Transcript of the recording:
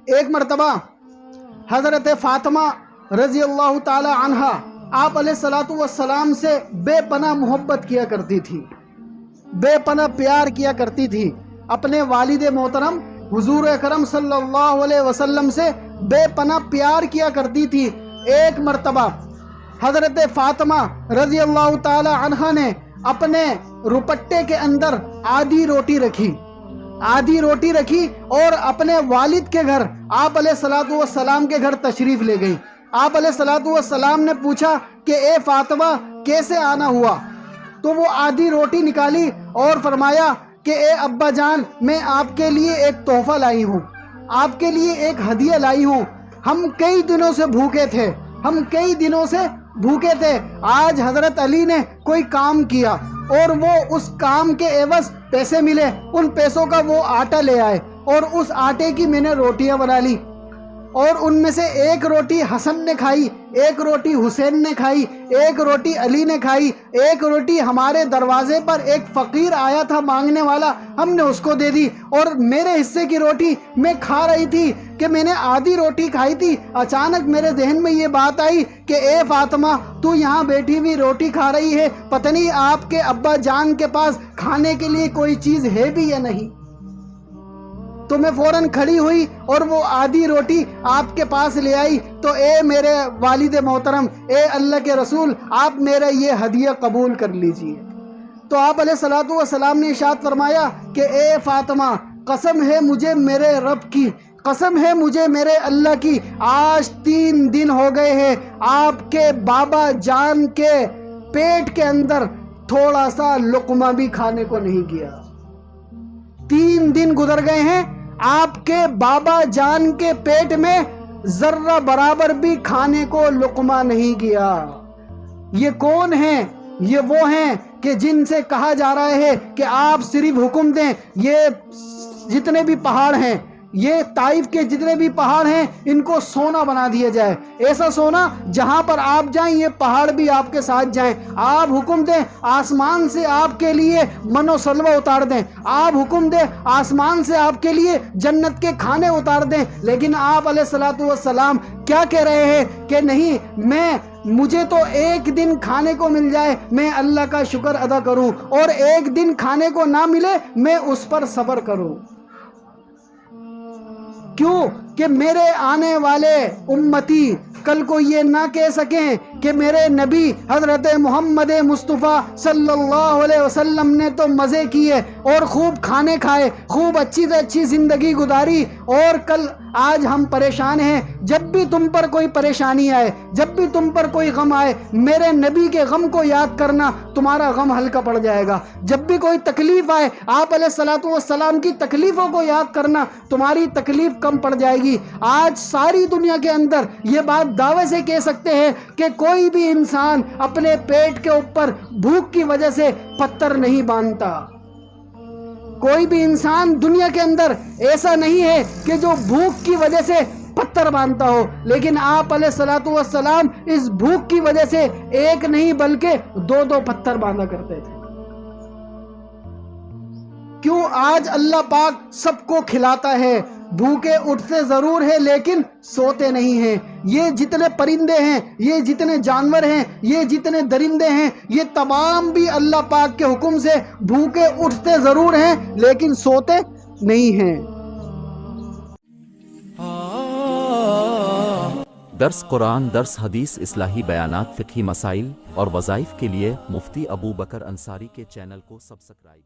ایک مرتبہ حضرت فاطمہ رضی اللہ تعالی عنہا آپ علیہ الصلوۃ والسلام سے بے پناہ محبت کیا کرتی تھی، بے پناہ پیار کیا کرتی تھی، اپنے والد محترم حضور اکرم صلی اللہ علیہ وسلم سے بے پناہ پیار کیا کرتی تھی۔ ایک مرتبہ حضرت فاطمہ رضی اللہ تعالی عنہا نے اپنے روپٹے کے اندر آدھی روٹی رکھی اور اپنے والد کے گھر آپ علیہ الصلوۃ والسلام کے گھر تشریف لے گئی۔ آپ علیہ الصلوۃ والسلام نے پوچھا کہ اے فاطمہ کیسے آنا ہوا؟ تو وہ آدھی روٹی نکالی اور فرمایا کہ اے ابا جان، میں آپ کے لیے ایک تحفہ لائی ہوں، آپ کے لیے ایک ہدیہ لائی ہوں۔ ہم کئی دنوں سے بھوکے تھے، آج حضرت علی نے کوئی کام کیا اور وہ اس کام کے عوض پیسے ملے، ان پیسوں کا وہ آٹا لے آئے اور اس آٹے کی میں نے روٹیاں بنا لی، اور ان میں سے ایک روٹی حسن نے کھائی، ایک روٹی حسین نے کھائی، ایک روٹی علی نے کھائی، ایک روٹی ہمارے دروازے پر ایک فقیر آیا تھا مانگنے والا، ہم نے اس کو دے دی، اور میرے حصے کی روٹی میں کھا رہی تھی کہ میں نے آدھی روٹی کھائی تھی، اچانک میرے ذہن میں یہ بات آئی کہ اے فاطمہ، تو یہاں بیٹھی ہوئی روٹی کھا رہی ہے، پتہ نہیں آپ کے ابا جان کے پاس کھانے کے لیے کوئی چیز ہے بھی یا نہیں؟ تو میں فوراً کھڑی ہوئی اور وہ آدھی روٹی آپ کے پاس لے آئی۔ تو اے میرے والد محترم، اے اللہ کے رسول، آپ میرا یہ ہدیہ قبول کر لیجئے۔ تو آپ علیہ الصلوۃ والسلام نے ارشاد فرمایا کہ اے فاطمہ، قسم ہے مجھے میرے رب کی، قسم ہے مجھے میرے اللہ کی، آج 3 دن ہو گئے ہیں آپ کے بابا جان کے پیٹ کے اندر تھوڑا سا لقمہ بھی کھانے کو نہیں گیا۔ 3 دن گزر گئے ہیں، آپ کے بابا جان کے پیٹ میں ذرہ برابر بھی کھانے کو لقمہ نہیں گیا۔ یہ کون ہیں؟ یہ وہ ہیں کہ جن سے کہا جا رہا ہے کہ آپ صرف حکم دیں، یہ جتنے بھی پہاڑ ہیں، یہ طائف کے جتنے بھی پہاڑ ہیں، ان کو سونا بنا دیا جائے، ایسا سونا جہاں پر آپ جائیں یہ پہاڑ بھی آپ کے ساتھ جائیں۔ آپ حکم دیں آسمان سے آپ کے لیے من و سلوہ اتار دیں، آپ حکم دیں آسمان سے آپ کے لیے جنت کے کھانے اتار دیں، لیکن آپ علیہ الصلوۃ والسلام کیا کہہ رہے ہیں کہ نہیں، مجھے تو ایک دن کھانے کو مل جائے میں اللہ کا شکر ادا کروں، اور ایک دن کھانے کو نہ ملے میں اس پر صبر کروں۔ کیوں کہ میرے آنے والے امتی کل کو یہ نہ کہہ سکیں کہ میرے نبی حضرت محمد مصطفیٰ صلی اللہ علیہ وسلم نے تو مزے کیے اور خوب کھانے کھائے، خوب اچھی سے اچھی زندگی گزاری، اور کل آج ہم پریشان ہیں۔ جب بھی تم پر کوئی پریشانی آئے، جب بھی تم پر کوئی غم آئے، میرے نبی کے غم کو یاد کرنا، تمہارا غم ہلکا پڑ جائے گا۔ جب بھی کوئی تکلیف آئے، آپ علیہ الصلوۃ والسلام کی تکلیفوں کو یاد کرنا، تمہاری تکلیف کم پڑ جائے گی۔ آج ساری دنیا کے اندر یہ بات دعوے سے کہہ سکتے ہیں کہ کوئی بھی انسان اپنے پیٹ کے اوپر بھوک کی وجہ سے پتھر نہیں باندھتا۔ کوئی بھی انسان دنیا کے اندر ایسا نہیں ہے کہ جو بھوک کی وجہ سے پتھر باندھتا ہو، لیکن آپ علیہ الصلوۃ والسلام اس بھوک کی وجہ سے ایک نہیں بلکہ 2 پتھر باندھا کرتے تھے۔ کیوں؟ آج اللہ پاک سب کو کھلاتا ہے، بھوکے اٹھتے ضرور ہیں لیکن سوتے نہیں ہیں۔ یہ جتنے پرندے ہیں، یہ جتنے جانور ہیں، یہ جتنے درندے ہیں، یہ تمام بھی اللہ پاک کے حکم سے بھوکے اٹھتے ضرور ہیں لیکن سوتے نہیں ہیں۔ درس قرآن، درس حدیث، اصلاحی بیانات، فقہی مسائل اور وظائف کے لیے مفتی ابو بکر انصاری کے چینل کو سبسکرائب